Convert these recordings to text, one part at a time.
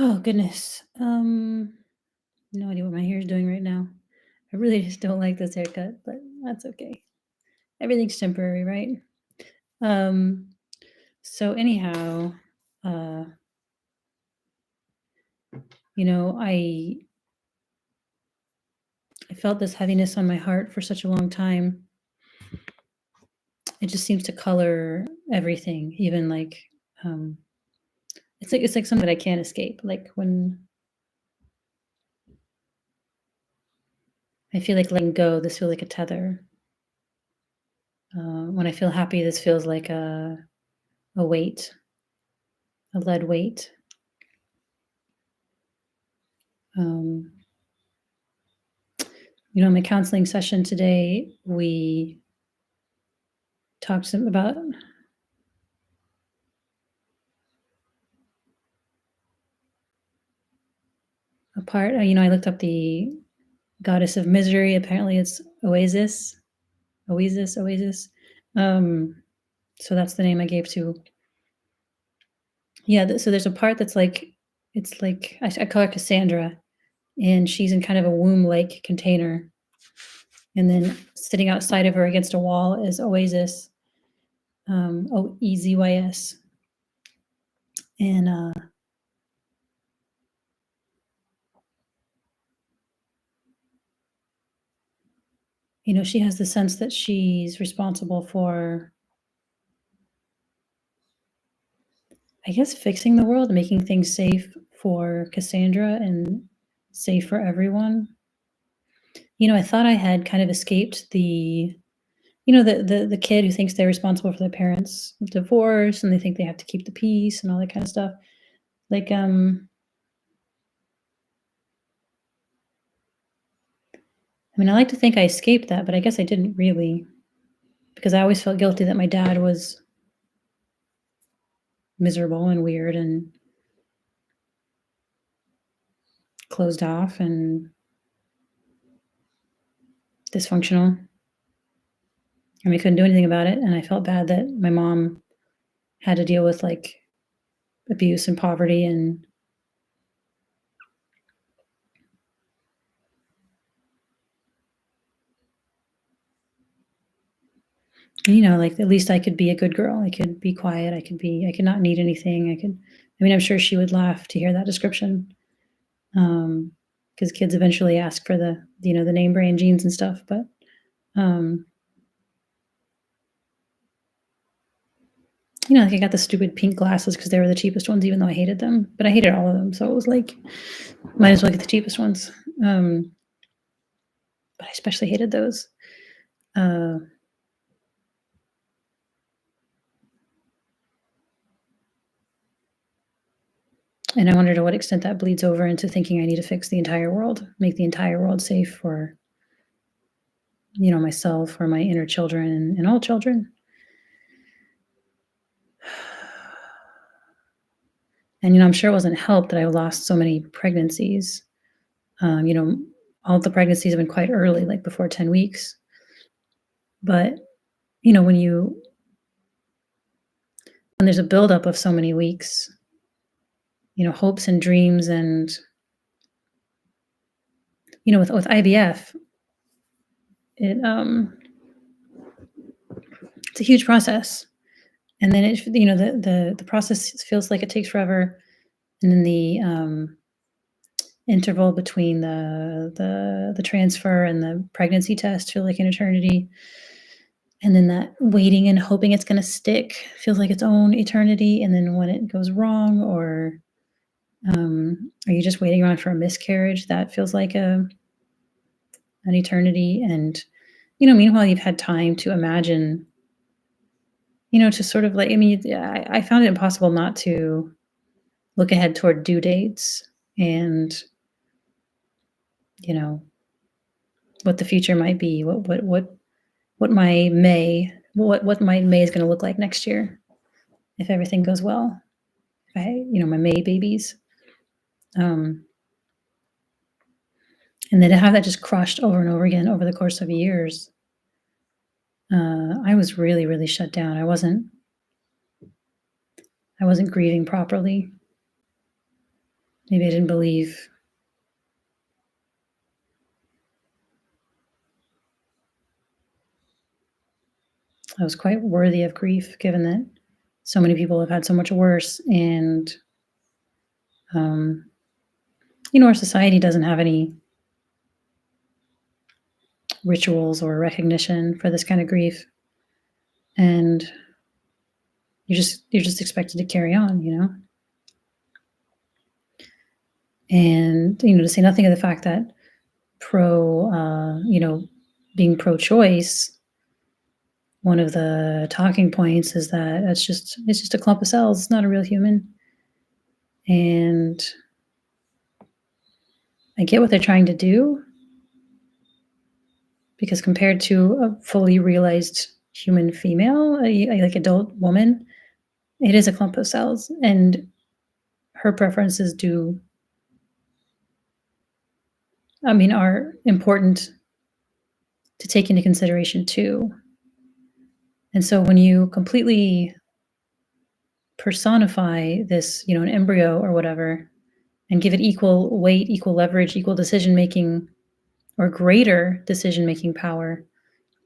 Oh goodness. No idea what my hair is doing right now. I really just don't like this haircut, but that's okay. Everything's temporary, right? Um, so anyhow, uh, you know, I felt this heaviness on my heart for such a long time. It just seems to color everything, even like um it's like something that I can't escape. Like when I feel like letting go, this feels like a tether. When I feel happy, this feels like a weight, a lead weight. Um, in my counseling session today, we talked some about a part. I looked up the goddess of misery. Apparently, it's Oasis, Oasis, Oasis. Um, so that's the name I gave to. Yeah. So there's a part that's like it's like I call her Cassandra, and she's in kind of a womb-like container, and then sitting outside of her against a wall is Oasis, Oezys, and she has the sense that she's responsible for, I guess, fixing the world, making things safe for Cassandra and safe for everyone. I thought I had kind of escaped the kid who thinks they're responsible for their parents' divorce and they think they have to keep the peace and all that kind of stuff. Like, I like to think I escaped that, but I guess I didn't really because I always felt guilty that my dad was miserable and weird and closed off and dysfunctional. And we couldn't do anything about it. And I felt bad that my mom had to deal with like abuse and poverty and like at least I could be a good girl. I could be quiet. I could not need anything. I'm sure she would laugh to hear that description. Because kids eventually ask for the name brand jeans and stuff. But, um, like I got the stupid pink glasses because they were the cheapest ones, even though I hated them. But I hated all of them. So it was like, might as well get the cheapest ones. But I especially hated those. Uh, And I wonder to what extent that bleeds over into thinking I need to fix the entire world, make the entire world safe for, myself or my inner children and all children. And, I'm sure it wasn't helped that I lost so many pregnancies. Um, you know, all the pregnancies have been quite early, like before 10 weeks. But, when there's a buildup of so many weeks, hopes and dreams and, with IVF, it's a huge process. And then the process feels like it takes forever. And then the interval between the transfer and the pregnancy test feel like an eternity. And then that waiting and hoping it's gonna stick feels like its own eternity. And then when it goes wrong or, are you just waiting around for a miscarriage, that feels like an eternity. And, meanwhile, you've had time to imagine, to sort of like, I found it impossible not to look ahead toward due dates and, you know, what the future might be, what my May is gonna look like next year if everything goes well. My May babies. Um, and then to have that just crushed over and over again over the course of years, I was really, really shut down. I wasn't grieving properly. Maybe I didn't believe I was quite worthy of grief, given that so many people have had so much worse, and um, our society doesn't have any rituals or recognition for this kind of grief, and you're just expected to carry on, and to say nothing of the fact that being pro-choice, one of the talking points is that it's just a clump of cells. It's not a real human. And I get what they're trying to do, because compared to a fully realized human female, like adult woman, it is a clump of cells, and her preferences are important to take into consideration too. And so when you completely personify this, an embryo or whatever, and give it equal weight, equal leverage, equal decision making, or greater decision making power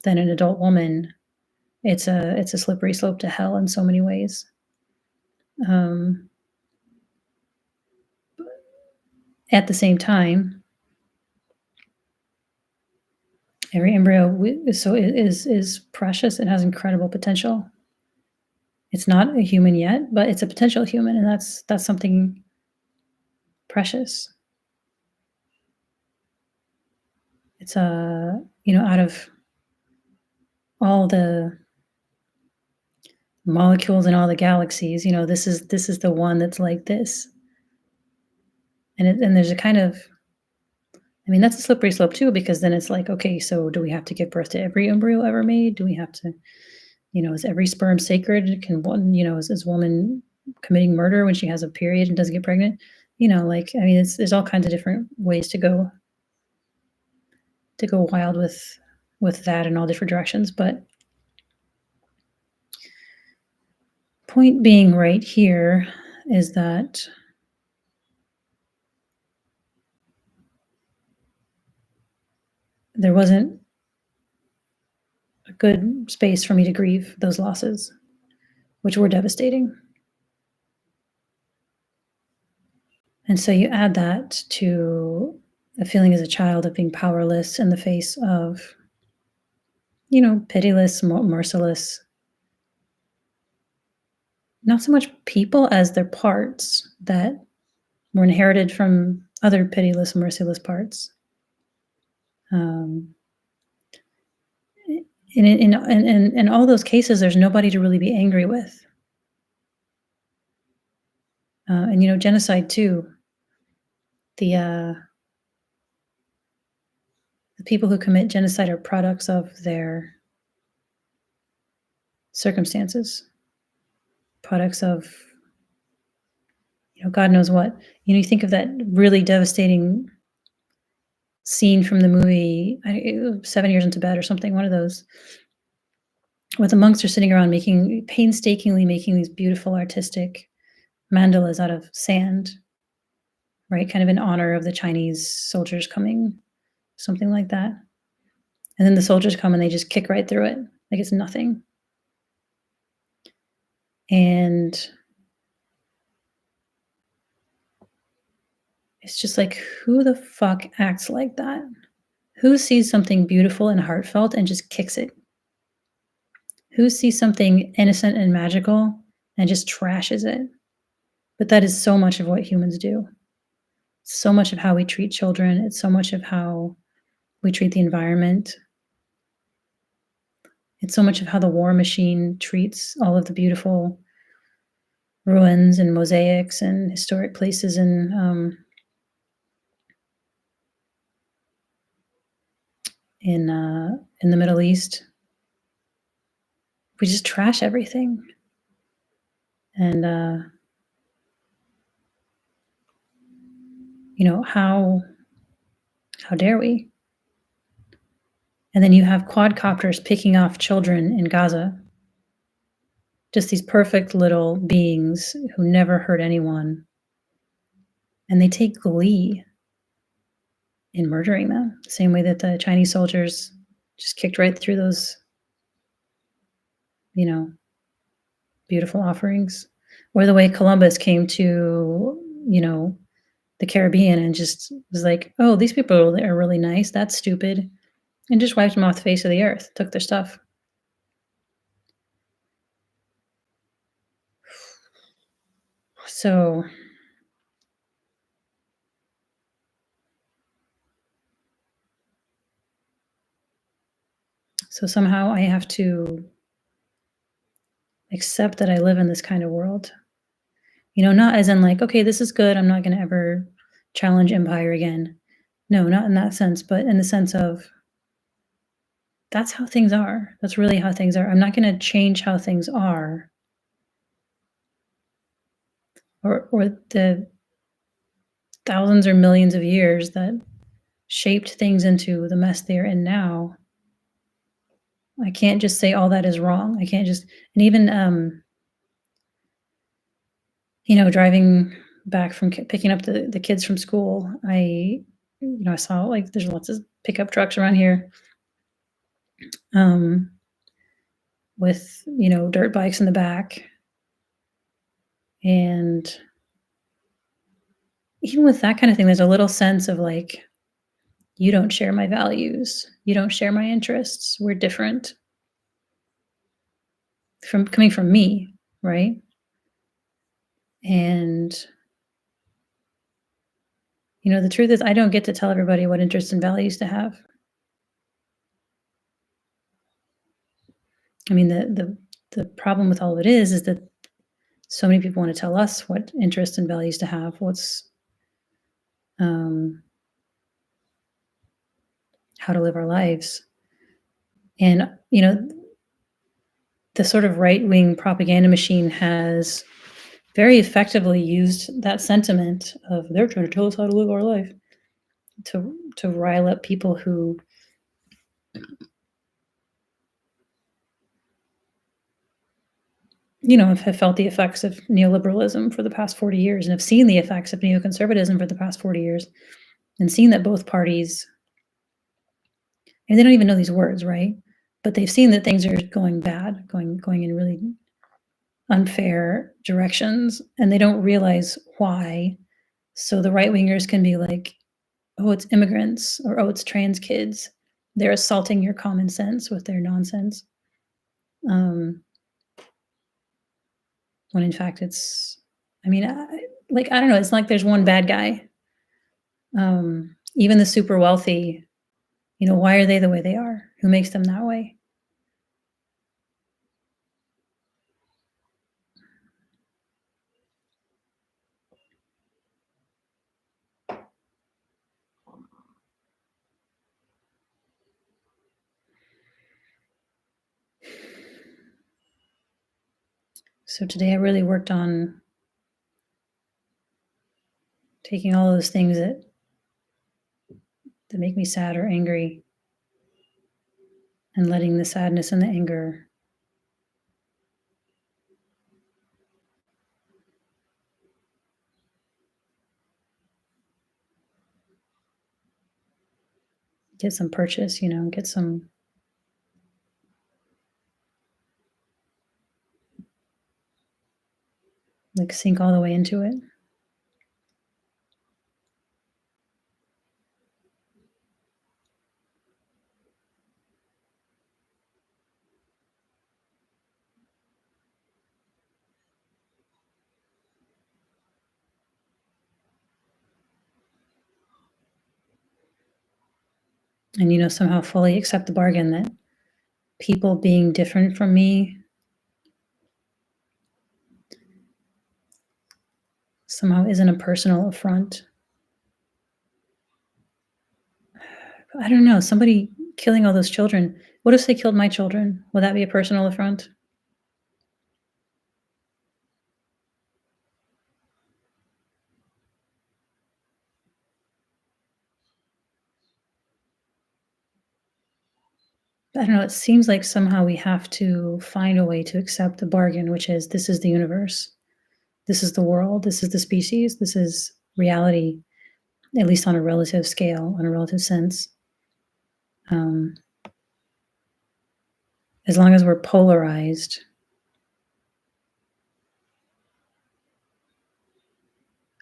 than an adult woman, it's a slippery slope to hell in so many ways. Um, at the same time, every embryo is precious. It has incredible potential. It's not a human yet, but it's a potential human, and that's something precious. It's out of all the molecules in all the galaxies, this is the one that's like this. And there's a kind of, that's a slippery slope too, because then it's like, okay, so do we have to give birth to every embryo ever made? Do we have to, is every sperm sacred? Can one, is woman committing murder when she has a period and doesn't get pregnant? There's all kinds of different ways to go wild with that in all different directions. But point being right here is that there wasn't a good space for me to grieve those losses, which were devastating. And so you add that to a feeling as a child of being powerless in the face of, pitiless, merciless, not so much people as their parts that were inherited from other pitiless, merciless parts. In all those cases, there's nobody to really be angry with. And genocide too. The people who commit genocide are products of their circumstances, products of, God knows what. You think of that really devastating scene from the movie 7 Years in Tibet or something, one of those, where the monks are sitting around painstakingly making these beautiful artistic mandalas out of sand, right? Kind of in honor of the Chinese soldiers coming, something like that. And then the soldiers come and they just kick right through it like it's nothing. And it's just like, who the fuck acts like that? Who sees something beautiful and heartfelt and just kicks it? Who sees something innocent and magical and just trashes it? But that is so much of what humans do. So much of how we treat children. It's so much of how we treat the environment. It's so much of how the war machine treats all of the beautiful ruins and mosaics and historic places in the Middle East. We just trash everything. And how dare we? And then you have quadcopters picking off children in Gaza. Just these perfect little beings who never hurt anyone. and they take glee in murdering them, the same way that the Chinese soldiers just kicked right through those, you know, beautiful offerings, or the way Columbus came to, you know, the Caribbean and just was like, "Oh, these people are really nice. That's stupid," and just wiped them off the face of the earth, took their stuff. So so somehow I have to accept that I live in this kind of world. Not as in like, "Okay, this is good. I'm not gonna ever challenge empire again." No, not in that sense, but in the sense of that's how things are. That's really how things are. I'm not gonna change how things are or the thousands or millions of years that shaped things into the mess they're in now. I can't just say all that is wrong. I can't just and even, driving back from picking up the kids from school, I saw like there's lots of pickup trucks around here, um, with, dirt bikes in the back. And even with that kind of thing, there's a little sense of like, you don't share my values. You don't share my interests. We're different from coming from me, right? And the truth is I don't get to tell everybody what interests and values to have. I mean, the problem with all of it is that so many people want to tell us what interests and values to have, um, how to live our lives. And, the sort of right wing propaganda machine has very effectively used that sentiment of they're trying to tell us how to live our life to rile up people who have felt the effects of neoliberalism for the past 40 years and have seen the effects of neoconservatism for the past 40 years and seen that both parties, and they don't even know these words, right? But they've seen that things are going bad, going in really unfair directions, and they don't realize why. So the right wingers can be like, "Oh, it's immigrants," or "Oh, it's trans kids." They're assaulting your common sense with their nonsense. Um, when in fact it's, I mean, I don't know. It's like there's one bad guy. Even the super wealthy, why are they the way they are? Who makes them that way? So today I really worked on taking all those things that make me sad or angry and letting the sadness and the anger get some purchase, get some like sink all the way into it. And somehow fully accept the bargain that people being different from me somehow isn't a personal affront. I don't know, somebody killing all those children. What if they killed my children? Would that be a personal affront? I don't know, it seems like somehow we have to find a way to accept the bargain, which is this is the universe. This is the world. This is the species. This is reality, at least on a relative scale, on a relative sense. Um, as long as we're polarized,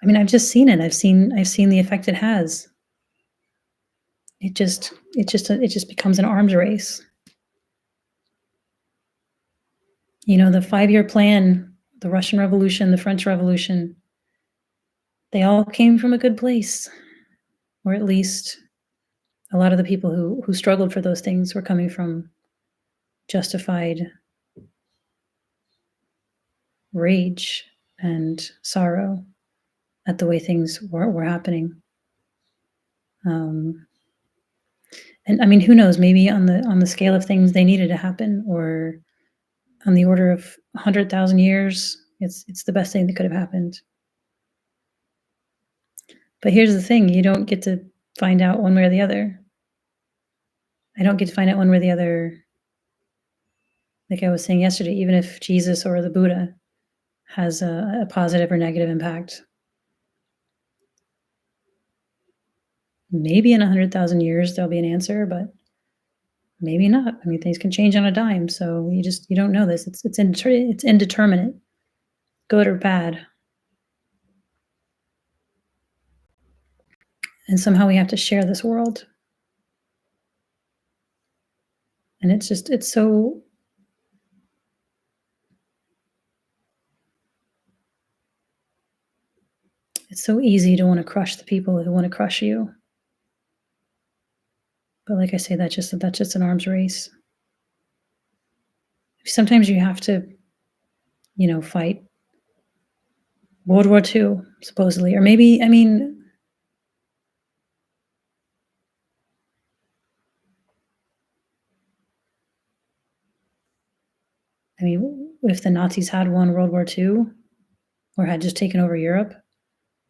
I mean, I've just seen it. I've seen the effect it has. It just becomes an arms race. You know, the 5-year plan, the Russian Revolution, the French Revolution, they all came from a good place, or at least a lot of the people who struggled for those things were coming from justified rage and sorrow at the way things were happening. And I mean, who knows? Maybe on the scale of things they needed to happen, or on the order of 100,000 years, it's the best thing that could have happened. But here's the thing: you don't get to find out one way or the other. I don't get to find out one way or the other. Like I was saying yesterday, even if Jesus or the Buddha has a positive or negative impact, maybe in 100,000 years there'll be an answer, but maybe not. I mean, things can change on a dime, so you don't know this. It's indeterminate, good or bad. And somehow we have to share this world. And it's so easy to want to crush the people who want to crush you. But like I say, that's just an arms race. Sometimes you have to, fight World War II, supposedly, or maybe, I mean, if the Nazis had won World War II or had just taken over Europe,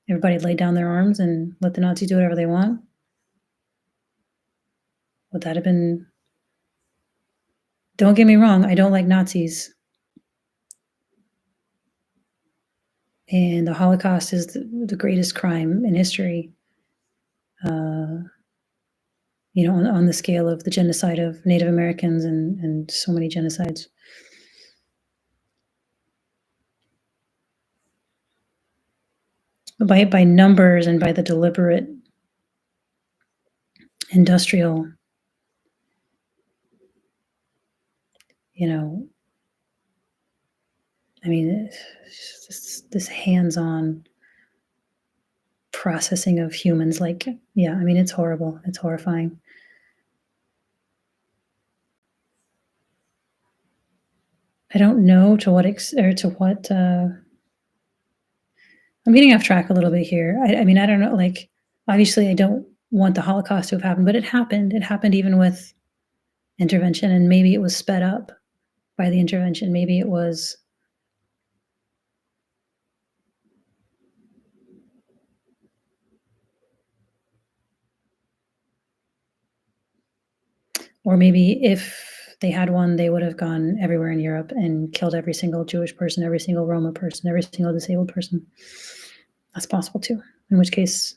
everybody laid down their arms and let the Nazis do whatever they want. Would that have been? Don't get me wrong, I don't like Nazis. And the Holocaust is the greatest crime in history. On the scale of the genocide of Native Americans and so many genocides. By numbers and by the deliberate industrial, this hands-on processing of humans, it's horrible. It's horrifying. I don't know to what I'm getting off track a little bit here. I don't know, obviously I don't want the Holocaust to have happened, but it happened. It happened even with intervention, and maybe it was sped up by the intervention. Maybe it was or maybe if they had one, they would have gone everywhere in Europe and killed every single Jewish person, every single Roma person, every single disabled person. That's possible too. In which case,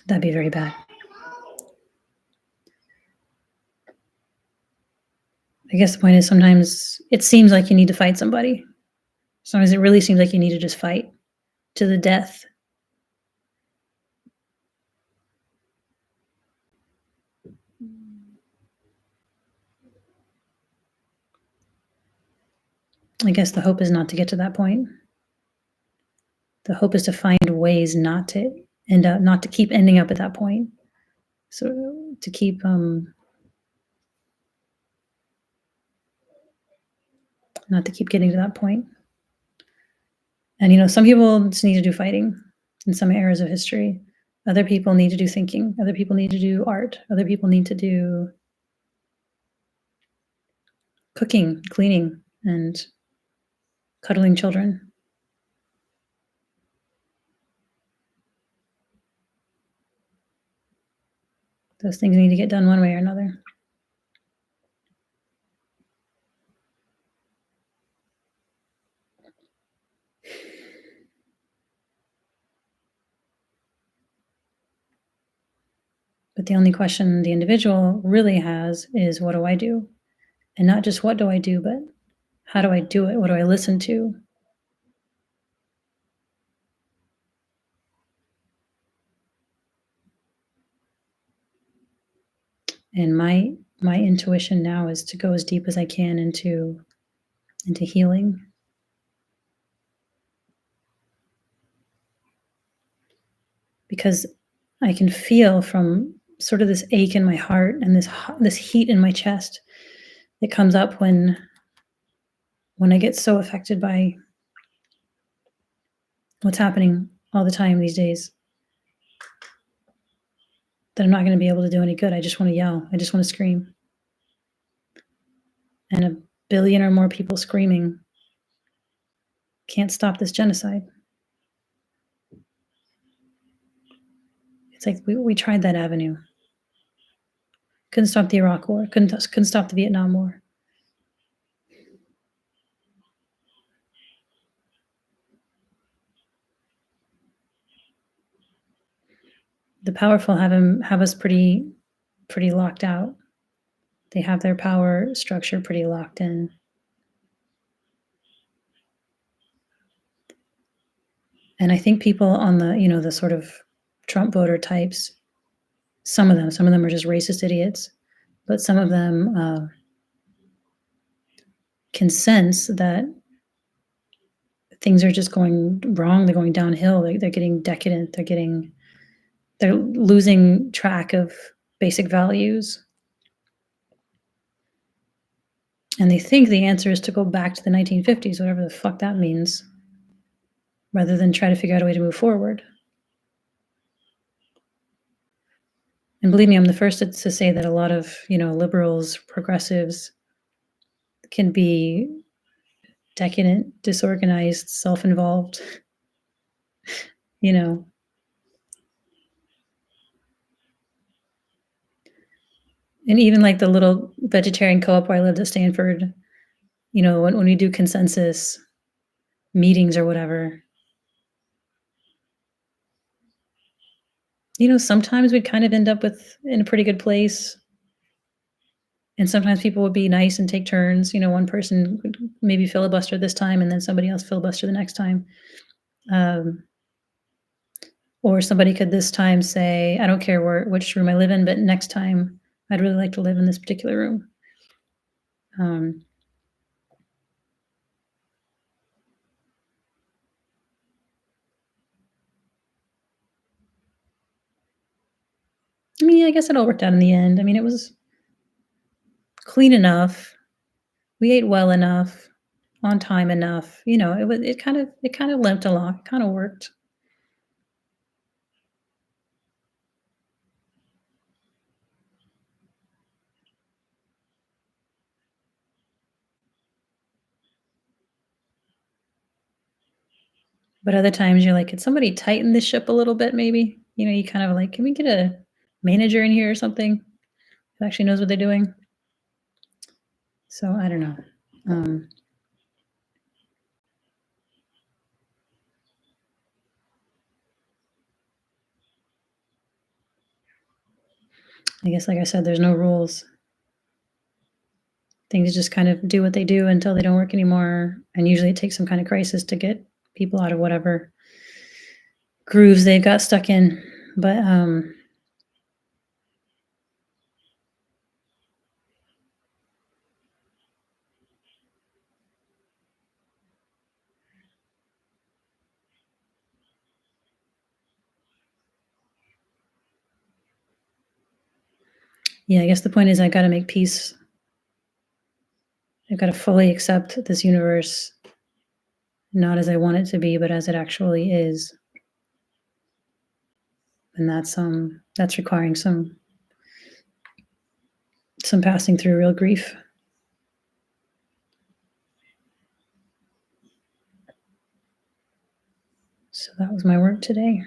that'd be very bad. I guess the point is sometimes it seems like you need to fight somebody. Sometimes it really seems like you need to just fight to the death. I guess the hope is not to get to that point. The hope is to find ways not to keep ending up at that point. So to keep not to keep getting to that point. And some people just need to do fighting in some eras of history. Other people need to do thinking. Other people need to do art. Other people need to do cooking, cleaning, and cuddling children. Those things need to get done one way or another. The only question the individual really has is, what do I do? And not just what do I do, but how do I do it? What do I listen to? And my intuition now is to go as deep as I can into healing. Because I can feel from sort of this ache in my heart and this heat in my chest that comes up when I get so affected by what's happening all the time these days, that I'm not going to be able to do any good. I just want to yell. I just want to scream. And a billion or more people screaming can't stop this genocide. It's like we tried that avenue. Couldn't stop the Iraq War. Couldn't stop the Vietnam War. The powerful have us pretty locked out. They have their power structure pretty locked in. And I think people on the sort of Trump voter types, some of them are just racist idiots, but some of them can sense that things are just going wrong. They're going downhill. They're getting decadent. They're losing track of basic values. And they think the answer is to go back to the 1950s, whatever the fuck that means, rather than try to figure out a way to move forward. And believe me, I'm the first to say that a lot of, liberals, progressives can be decadent, disorganized, self-involved, And even like the little vegetarian co-op where I lived at Stanford, when we do consensus meetings or whatever, sometimes we'd kind of end up in a pretty good place. And sometimes people would be nice and take turns. One person would maybe filibuster this time and then somebody else filibuster the next time. Or somebody could this time say, I don't care which room I live in, but next time I'd really like to live in this particular room. I guess it all worked out in the end. It was clean enough. We ate well enough, on time enough. It kind of limped along. It kind of worked. But other times you're like, could somebody tighten this ship a little bit, maybe? You kind of like, can we get a manager in here or something who actually knows what they're doing? So I don't know. I guess, like I said, there's no rules. Things just kind of do what they do until they don't work anymore. And usually it takes some kind of crisis to get people out of whatever grooves they've got stuck in. But yeah, I guess the point is I got to make peace. I've got to fully accept this universe, not as I want it to be, but as it actually is. And that's requiring some passing through real grief. So that was my work today.